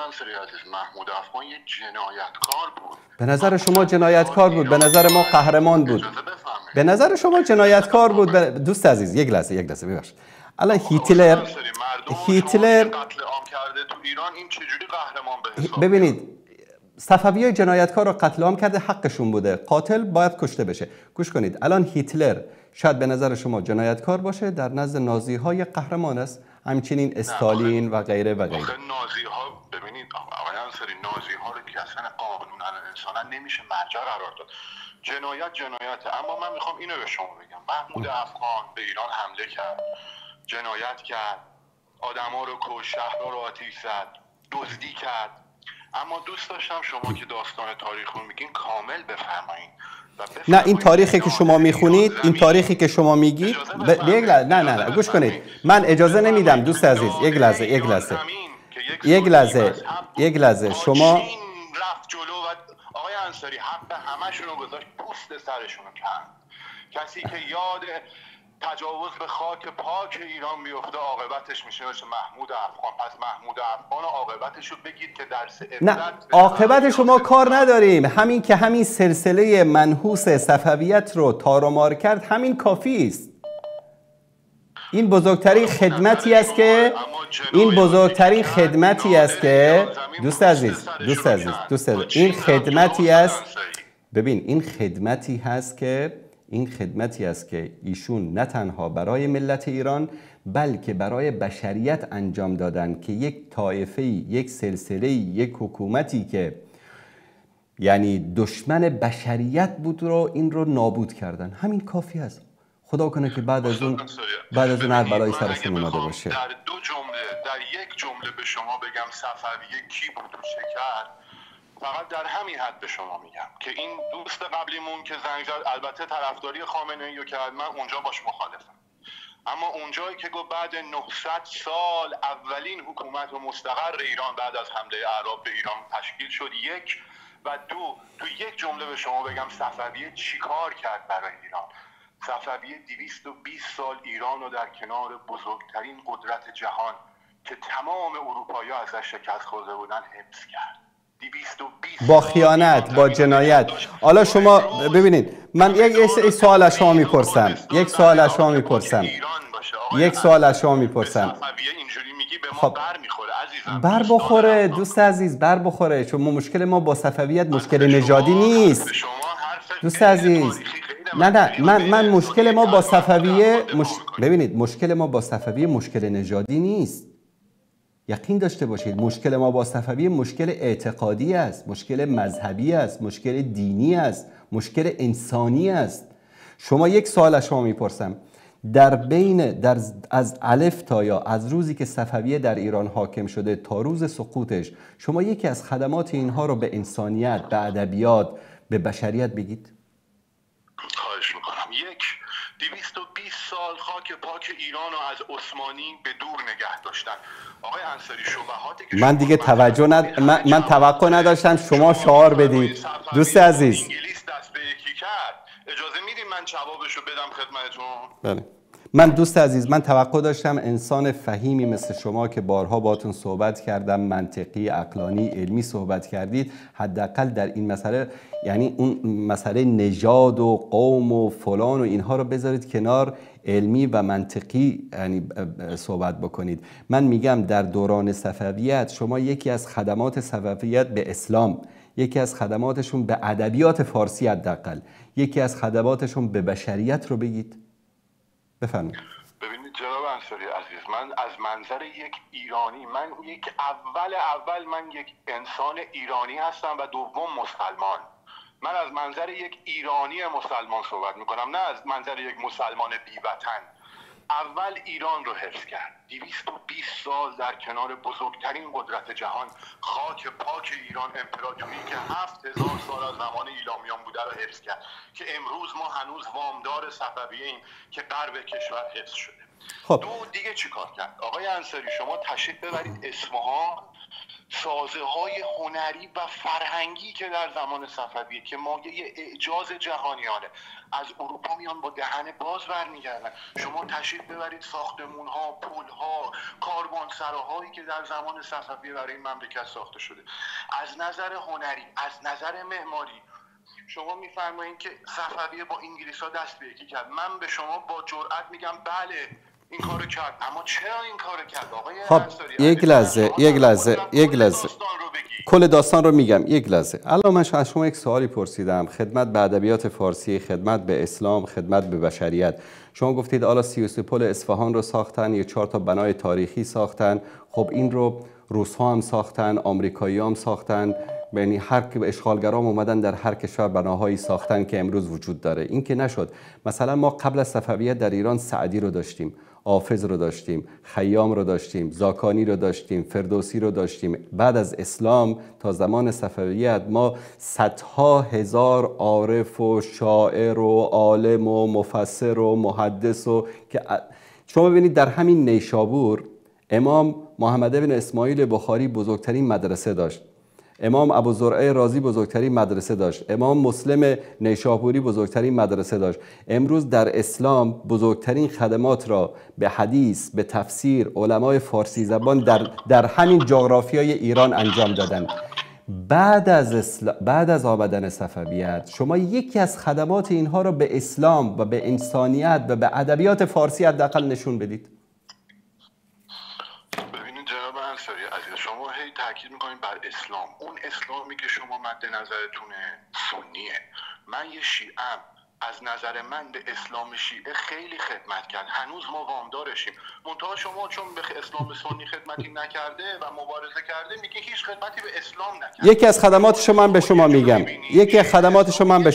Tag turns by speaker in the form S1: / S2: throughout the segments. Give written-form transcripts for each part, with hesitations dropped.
S1: انصاری عزیز، محمود افغان یک جنایتکار بود.
S2: به نظر شما جنایتکار بود؟ به نظر ما قهرمان بود. به نظر شما جنایتکار بود؟ دوست عزیز یک لحظه ببخشید. الان هیتلر
S1: قتل عام کرده تو ایران، این چجوری قهرمان به حساب؟
S2: ببینید صفوی‌ها جنایتکار رو قتل عام کرده، حقشون بوده، قاتل باید کشته بشه. گوش کنید، الان هیتلر شاید به نظر شما جنایتکار باشه، در نزد نازی‌ها یک قهرمان است، همچنین استالین و غیره و غیره.
S1: نازی‌ها ببینید آقای انصاری، نازی‌ها رو که اصلا قانون انسانا نمیشه مرجع قرار داد. جنایته. اما من میخوام اینو به شما بگم، محمود افغان به ایران حمله کرد، جنایت کرد، آدما رو کشت، شهرها رو آتش زد، دزدی کرد. اما دوست داشتم شما که داستان تاریخ رو میگین کامل بفرمایید.
S2: نه این تاریخی که شما میخونید، این تاریخی که شما میگید نه گوش کنید، من اجازه نمیدم دوست عزیز. یک لحظه شما
S1: رفت جلو و آقای انصاری حق همشون رو گذاشت پوست سرشون رو کرد. کسی که یاد تجاوز به خاک پاک ایران بیفته عاقبتش میشه مثل محمود افغان. پس محمود افغان عاقبتش رو بگید که درس عبرت.
S2: نه عاقبت شما کار نداریم، همین که همین سلسله منحوس صفویت رو تار و مار کرد همین کافی است. این بزرگترین خدمتی است که دوست عزیز این خدمتی است. ببین این خدمتی است که ایشون نه تنها برای ملت ایران بلکه برای بشریت انجام دادن که یک طایفه‌ای، یک سلسله‌ای، یک حکومتی که یعنی دشمن بشریت بود رو این رو نابود کردن. همین کافی است. خدا کنه که بعد از اون هر بلایی سرشون اومده باشه.
S1: در یک جمله به شما بگم صفویه کی بود و چه کرد، فقط در همین حد به شما میگم که این دوست قبلیمون که زنگ زد البته طرفداری خامنه‌ای رو کرد، من اونجا باش مخالفم، اما اونجایی که گفت بعد 900 سال اولین حکومت مستقر ایران بعد از حمله اعراب به ایران تشکیل شد، یک و دو تو یک جمله به شما بگم صفویه چیکار کرد برای ایران. صفویه 220 سال ایران رو در کنار بزرگترین قدرت جهان که تمام اروپایی‌ها ازش شکست خورده بودن حفظ کرد.
S2: با خیانت، با جنایت. حالا شما ببینید، من یک سوال از شما میپرسم.
S1: خب
S2: بر بخوره دوست عزیز، بر بخوره، چون مشکل ما با صفویت مشکل نژادی نیست دوست عزیز. نه من مشکل ما با صفویه ببینید مشکل ما با صفویه مشکل نژادی نیست. یقین داشته باشید مشکل ما با صفویه مشکل اعتقادی است، مشکل مذهبی است، مشکل دینی است، مشکل انسانی است. شما یک سوال از شما میپرسم، از الف تا یا از روزی که صفویه در ایران حاکم شده تا روز سقوطش، شما یکی از خدمات اینها رو به انسانیت، به ادبیات، به بشریت بگید.
S1: خواهش میکنم. 220 سال خاک پاک ایران رو از عثمانی به دور نگه داشتن. آقای انصاری شبهاتی که
S2: من دیگه من توقع نداشتم شما شعار بدید دوست عزیز.
S1: انگلیس دست به یکی کرد. اجازه میدیم من جوابشو بدم خدمتتون؟
S2: بله. من دوست عزیز، من توقع داشتم انسان فهیمی مثل شما که بارها باتون صحبت کردم، منطقی، عقلانی، علمی صحبت کردید، حداقل در این مسئله، یعنی اون مسئله نژاد و قوم و فلان و اینها رو بذارید کنار، علمی و منطقی یعنی صحبت بکنید. من میگم در دوران صفویت شما یکی از خدمات صفویت به اسلام، یکی از خدماتشون به ادبیات فارسی حداقل، یکی از خدماتشون به بشریت رو بگید. بفرمایید.
S1: ببینید جناب انصاری عزیز، من از منظر یک ایرانی، من یک انسان ایرانی هستم و دوم مسلمان. من از منظر یک ایرانی مسلمان صحبت میکنم، نه از منظر یک مسلمان بیوطن. اول ایران رو حفظ کرد، 220 سال در کنار بزرگترین قدرت جهان خاک پاک ایران، امپراتوری که 7000 سال از زمان ایلامیان بوده رو حفظ کرد که امروز ما هنوز وامدار صفویه ایم که غرب کشور حفظ شده.
S2: خب
S1: دیگه چی کار کرد؟ آقای انصاری شما تشریف ببرید اصفهان، سازه های هنری و فرهنگی که در زمان صفویه که مایه اعجاز جهانیانه، از اروپا میان با دهن باز برمیگردن. شما تشریف ببرید ساختمون ها، پل ها، کاروانسراهایی که در زمان صفویه برای این مملکت ساخته شده، از نظر هنری، از نظر معماری، شما میفرمایید که صفویه با انگلیس‌ها دست به یکی کرد. من به شما با جرئت میگم بله این کارو کرد، اما چرا این کارو کرد آقای
S2: خب یک لحظه کل داستان رو میگم. یک لحظه. الان من از شما یک سوالی پرسیدم، خدمت به ادبیات فارسی، خدمت به اسلام، خدمت به بشریت. شما گفتید حالا 33 پل اصفهان رو ساختن، یا 4 تا بنای تاریخی ساختن. خب این رو روس‌ها هم ساختن، آمریکایی‌ها هم ساختن، یعنی هر که اشغالگرام اومدن در هر کشور بناهایی ساختن که امروز وجود داره. این که نشد. مثلا ما قبل از صفویت در ایران سعدی رو داشتیم، حافظ رو داشتیم، خیام رو داشتیم، زاکانی رو داشتیم، فردوسی رو داشتیم. بعد از اسلام تا زمان صفویت ما صدها هزار عارف و شاعر و عالم و مفسر و محدث و که شما ببینید در همین نیشابور امام محمد بن اسماعیل بخاری بزرگترین مدرسه داشت، امام ابوزرعه رازی بزرگترین مدرسه داشت، امام مسلم نیشابوری بزرگترین مدرسه داشت. امروز در اسلام بزرگترین خدمات را به حدیث، به تفسیر علمای فارسی زبان در همین جغرافیای ایران انجام دادن. بعد از آمدن صفویت شما یکی از خدمات اینها را به اسلام و به انسانیت و به ادبیات فارسی حداقل نشون بدید.
S1: شما هی تاکید میکنید بر اسلام. اون اسلامی که شما مد نظرتونه سنیه. من یه شیعه‌ام، از نظر من به اسلام شیعه خیلی خدمت کرد، هنوز ما وامدارشیم. منتها شما چون به اسلام سنی خدمتی نکرده و مبارزه کرده میگه هیچ خدمتی به اسلام نکرده.
S2: یکی از خدماتش من به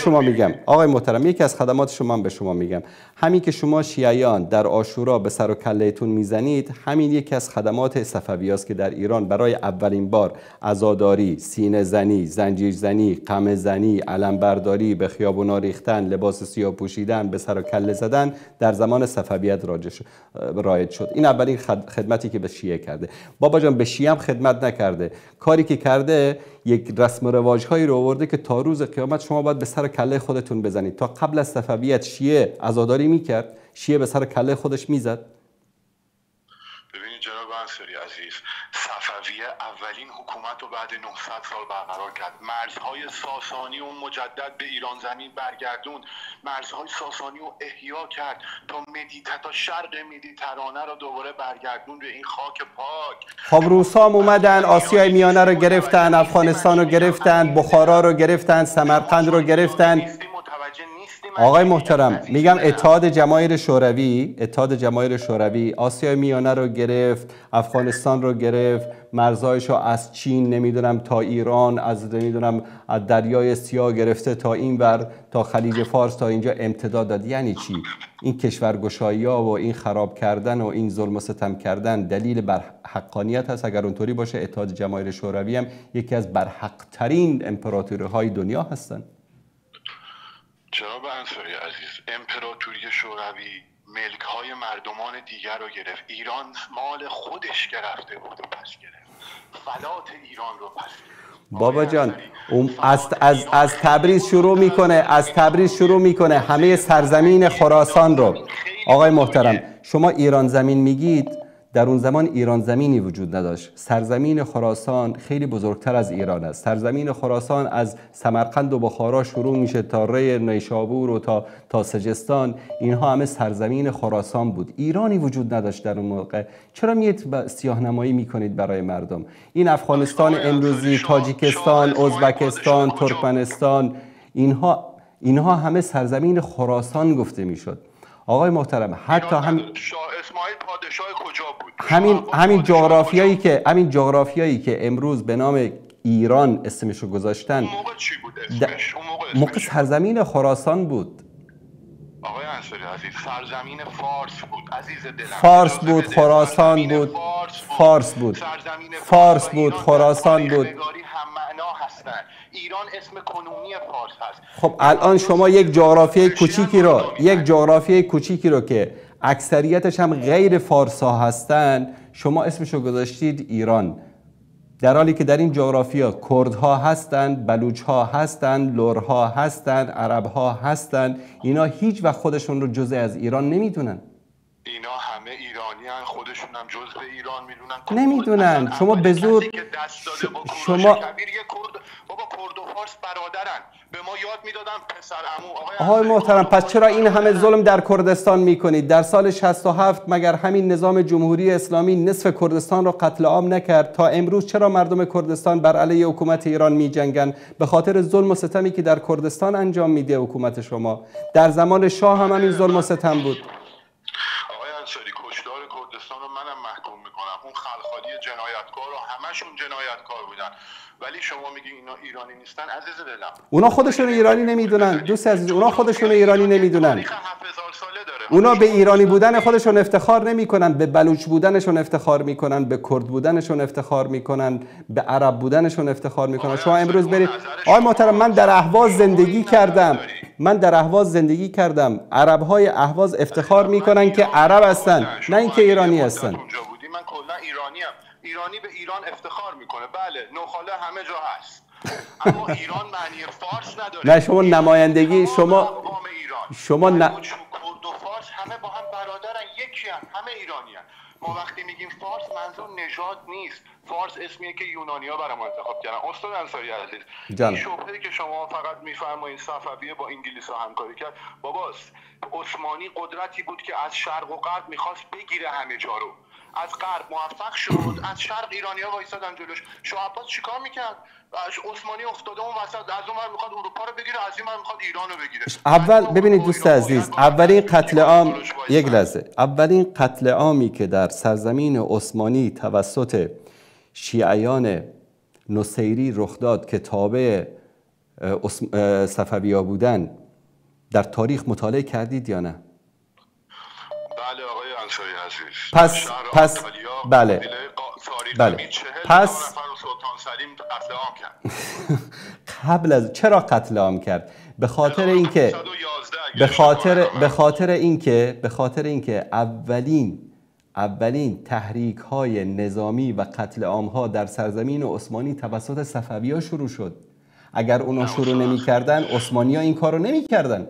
S2: شما میگم آقای محترم، یکی از خدماتش من به شما میگم. همین که شما شیعیان در عاشورا به سر و کله‌تون میزنید، همین یکی از خدمات صفویاست که در ایران برای اولین بار عزاداری، سینه زنی، زنجیر زنی، قمه زنی، علم برداری، به خیابونا ریختن، لباس سیاه پوشیدن، به سر و کله زدن در زمان صفویت رایج شد. این اولین خدمتی که به شیعه کرده. بابا جان به شیعه هم خدمت نکرده. کاری که کرده یک رسم و رواج‌هایی رو آورده که تا روز قیامت شما باید به سر کله خودتون بزنید. تا قبل از صفویت شیعه عزاداری میکرد، شیعه به سر کله خودش میزد.
S1: ببینید جناب انصاری عزیز، صفویه اولین حکومت رو بعد 900 سال برقرار کرد. مرزهای ساسانی و مجدد به ایران زمین برگردوند، مرزهای ساسانی رو احیا کرد تا شرق مدیترانه رو دوباره برگردون به این خاک پاک.
S2: خب روس‌ها هم اومدن آسیای میانه رو گرفتن، افغانستان رو گرفتن، بخارا رو گرفتن، سمرقند رو گرفتن. آقای محترم میگم اتحاد جماهیر شوروی آسیای میانه رو گرفت، افغانستان رو گرفت، مرزهایش رو از چین نمیدونم تا ایران، از نمیدونم از دریای سیاه گرفته تا اینور تا خلیج فارس تا اینجا امتداد داد. یعنی چی؟ این کشورگشایی‌ها و این خراب کردن و این ظلم و ستم کردن دلیل بر حقانیت هست؟ اگر اونطوری باشه اتحاد جماهیر شوروی هم یکی از برحق‌ترین امپراتوری‌های دنیا هستن.
S1: جناب انصاری عزیز، امپراتوری شوروی ملک‌های مردمان دیگر رو گرفت، ایران مال خودش گرفته بود و پس گرفت، فلات ایران رو پس گرفت.
S2: بابا جان از تبریز شروع میکنه همه سرزمین خراسان رو. آقای محترم شما ایران زمین میگید، در اون زمان ایران زمینی وجود نداشت. سرزمین خراسان خیلی بزرگتر از ایران است. سرزمین خراسان از سمرقند و بخارا شروع میشه تا ری نیشابور و تا سجستان، اینها همه سرزمین خراسان بود. ایرانی وجود نداشت در اون موقع. چرا میید سیاه‌نمایی میکنید برای مردم؟ این افغانستان امروزی، تاجیکستان، ازبکستان، ترکمنستان، اینها همه سرزمین خراسان گفته میشد. آقای محترم حتی
S1: اسماعیل پادشاه کجا بود؟
S2: همین جغرافیایی که امروز به نام ایران اسمشو گذاشتن،
S1: اون موقع چی بود اسمش؟
S2: موقع سرزمین خراسان بود.
S1: آقای انصاری عزیز، سرزمین فارس بود عزیز دلم.
S2: فارس بود، خراسان بود، فارس بود، خراسان بود.
S1: هم معنا هستن. ایران اسم کنونی فارس هست.
S2: خب الان شما یک جغرافیای کوچیکی رو که اکثریتش هم غیر فارسا هستن، شما اسمشو گذاشتید ایران. در حالی که در این جغرافیا کردها هستند، بلوچها هستند، لرها هستند، عربها هستند، اینا هیچ وقت خودشون رو جزء از ایران نمیدونن.
S1: اینا همه ایرانی هن، خودشون هم جزء ایران میدونن.
S2: نمیدونن. شما به زور
S1: شما کبیر یه کرد، بابا کرد و فارس برادرن، به ما یاد میدادن پسر عمو.
S2: آقای محترم، پس چرا این همه ظلم در کردستان میکنید؟ در سال 67 مگر همین نظام جمهوری اسلامی نصف کردستان رو قتل عام نکرد؟ تا امروز چرا مردم کردستان بر علیه حکومت ایران میجنگن؟ به خاطر ظلم و ستمی که در کردستان انجام میده حکومت شما. در زمان شاه هم همین ظلم و ستم بود.
S1: آقای انصاری، کشتار کردستان رو منم محکوم میکنم. اون خلخالی جنایتکار رو همشون جنایتکار بودن، ولی شما میگی اینا ایرانی نیستن. عزیز دلم،
S2: اونا خودشون ایرانی نمیدونن. دوست عزیز، اونا خودشون ایرانی نمیدونن. اونا به ایرانی بودن خودشون افتخار نمیکنن، به بلوچ بودنشون افتخار میکنن، به کرد بودنشون افتخار میکنن، به عرب بودنشون افتخار میکنن. شما امروز برید، آقای محترم، من در اهواز زندگی کردم. عرب‌های اهواز افتخار میکنن که عرب هستن، نه اینکه ایرانی هستن.
S1: من کلا ایرانی به ایران افتخار میکنه. بله، نوخاله همه جا هست، اما ایران معنی فارس نداره.
S2: نه، شما نمایندگی شما
S1: کرد و فارس همه با هم برادرن، یکی هم، همه ایرانی هم. ما وقتی میگیم فارس منظور نژاد نیست. فارس اسمیه که یونانی‌ها برام انتخاب کردن. استاد انصاری عزیز، این شبهه‌ای که شما فقط میفرمایید صفویه با انگلیس‌ها همکاری کرد، بابا عثمانی قدرتی بود که از شرق و غرب میخواست بگیره همه جا رو. از غرب موفق شد، از شرق ایرانی‌ها وایسادن جلوش. شاه عباس چیکار میکرد؟ عثمانی افتاده اون وسط، از اون ور میخواد اروپا رو بگیره، از این ور میخواد ایران رو بگیره.
S2: اول ببینید دوست عزیز، اولین قتل عامی که در سرزمین عثمانی توسط شیعیان نصیری رخ داد که تابع صفوی‌ها بودن، در تاریخ مطالعه کردید یا نه؟
S1: بله آقای انصاری عزیز.
S2: بله. پس
S1: سلطان سلیم قتل عام کرد.
S2: قبل از چرا قتل عام کرد؟ به خاطر اینکه اولین تحریک های نظامی و قتل عام ها در سرزمین عثمانی توسط صفوی‌ها شروع شد. اگر اونا شروع نمی‌کردن، عثمانی‌ها این کارو نمی‌کردن.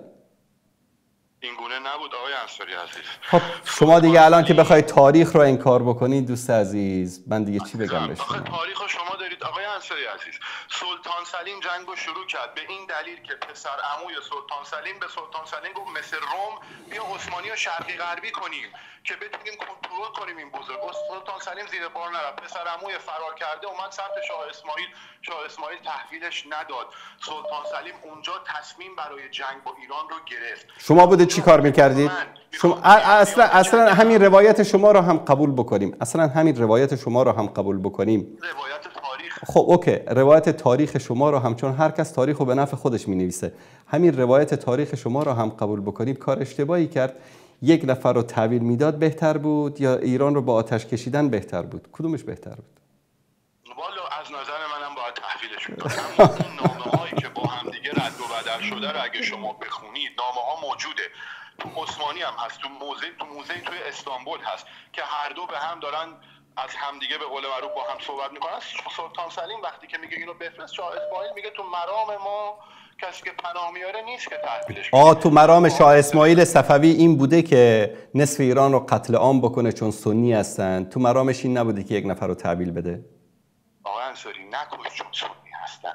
S1: این گونه نبود آقای انصاری عزیز.
S2: خب شما دیگه الان که بخواید تاریخ رو انکار بکنید دوست عزیز، من دیگه چی بگم به شما؟
S1: تاریخ شما دارید آقای انصاری عزیز. سلطان سلیم جنگ رو شروع کرد به این دلیل که پسر عموی سلطان سلیم به سلطان سلیم گفت مثل روم بیا عثمانی رو شرقی غربی کنیم که بتونیم کنترل کنیم این بزرگ. سلطان سلیم زیر بار نرفت، پسر عموی فرار کرده اومد سمت شاه اسماعیل تحویلش نداد. سلطان سلیم اونجا تصمیم برای جنگ با ایران رو گرفت.
S2: شما بوده چی کار میکردید؟ اصلا همین روایت شما رو هم قبول بکنیم.
S1: روایت تاریخ.
S2: خب اوکی، روایت تاریخ شما رو هم، چون هر کس تاریخ رو به نفع خودش مینویسه، همین روایت تاریخ شما رو هم قبول بکنیم. کار اشتباهی کرد. یک نفر رو تحویل میداد بهتر بود یا ایران رو با آتش کشیدن بهتر بود؟ کدومش بهتر بود؟
S1: والا از نظر منم باید تحویلش میداد. اما اون نامه‌هایی که با هم دیگه رد و بدل شده رو اگه شما بخونید، نامه‌ها موجوده. تو عثمانی هم هست، تو موزه توی استانبول هست که هر دو به هم دارن از همدیگه به قول معروف با هم صحبت میکنن. سلطان سلیم وقتی که میگه اینو بفرست، شاه اسماعیل میگه تو مرام ما کسی که پناه میاره نیست که تحویلش بده.
S2: تو مرام شاه اسماعیل صفوی این بوده که نصف ایران رو قتل عام بکنه چون سنی هستن. تو مرامش این نبوده که یک نفر رو تحویل بده.
S1: آقا انصاری نکش چون سنی هستن.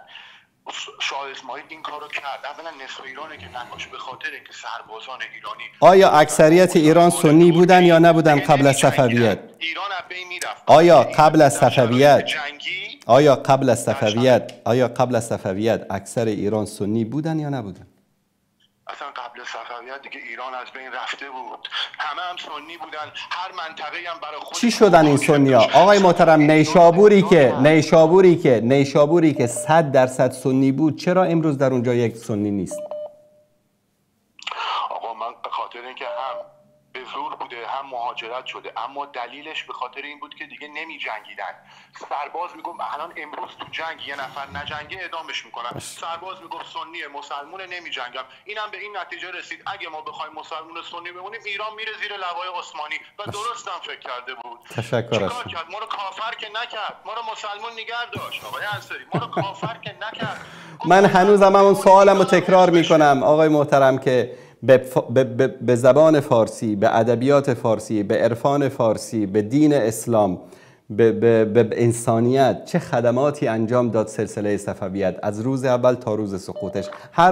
S1: شاه اسماعیل این کارو کرد. اولا نصف ایرانه که نکش به خاطر اینکه سربازان ایرانی.
S2: آیا اکثریت ایران سنی بودن یا نبودن قبل از صفویت؟
S1: ایران از بین میرفت.
S2: آیا قبل از صفویت اکثر ایران سنی بودن یا نبودن؟
S1: اصلا قبل صفویت دیگه ایران از بین رفته بود. همه هم سنی بودن. هر منطقه‌ای هم برای خودش.
S2: چی شدن این سنی‌ها؟ آقای محترم، نیشابوری که 100% سنی بود، چرا امروز در اونجا یک سنی نیست؟
S1: آقا من به خاطر اینکه هم به زور بوده، هم مهاجرت شده، اما دلیلش به خاطر این بود که دیگه نمی جنگیدن. سرباز میگفت الان امروز تو جنگ یه نفر نجنگه اعدامش میکنن، سرباز میگفت سنی مسلمون نمی جنگم. اینم به این نتیجه رسید اگه ما بخوایم مسلمون سنی بمونیم ایران میره زیر لوای عثمانی و درست هم فکر کرده بود.
S2: تشکر
S1: چیکار کرد؟ ما رو کافر که نکرد، ما رو مسلمون نگه داشت. آقای انصاری ما رو کافر که نکرد.
S2: من هنوزم همون سوالم رو تکرار میکنم آقای محترم که به زبان فارسی، به ادبیات فارسی، به عرفان فارسی، به دین اسلام، به انسانیت چه خدماتی انجام داد سلسله صفویت از روز اول تا روز سقوطش؟ هر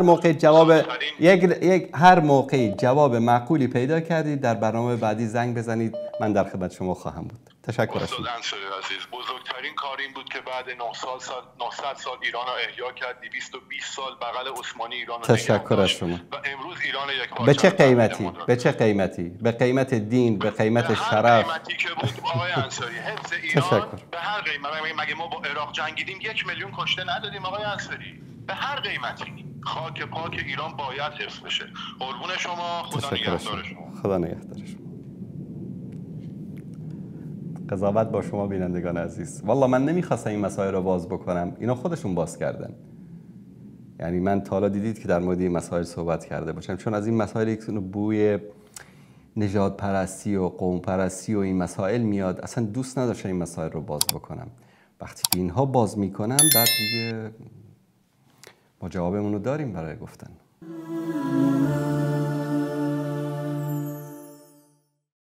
S2: موقع جواب معقولی پیدا کردید در برنامه بعدی زنگ بزنید، من در خدمت شما خواهم بود. تشکر.
S1: استاد انصاری عزیز، بزرگترین کار این بود که بعد 900 سال ایران رو احیا کرد، 220 سال بغل عثمانی ایران رو
S2: تشکر از شما.
S1: و امروز ایران یک پارچه.
S2: به چه قیمتی؟ به چه قیمتی؟ به قیمت دین، به قیمت شرف.
S1: به هر قیمتی که بود آقای انصاری. حفظ ایران به هر قیمت. مگه ما با عراق جنگیدیم 1 میلیون کشته ندادیم آقای انصاری؟ به هر قیمتی خاک پاک ایران باید حفظ بشه. قربون شما، خدا نگهدار شما.
S2: خدا نگهدار شما. قضاوت با شما بینندگان عزیز. والله من نمیخواستم این مسائل رو باز بکنم، اینا خودشون باز کردن. یعنی من تا حالا دیدید که در مورد این مسائل صحبت کرده باشم، چون از این مسائل یک بوی نژاد پرستی و قوم پرستی و این مسائل میاد، اصلا دوست نداشتم این مسائل رو باز بکنم. وقتی که اینها باز میکنن بعد دیگه ما جوابمون رو داریم برای گفتن.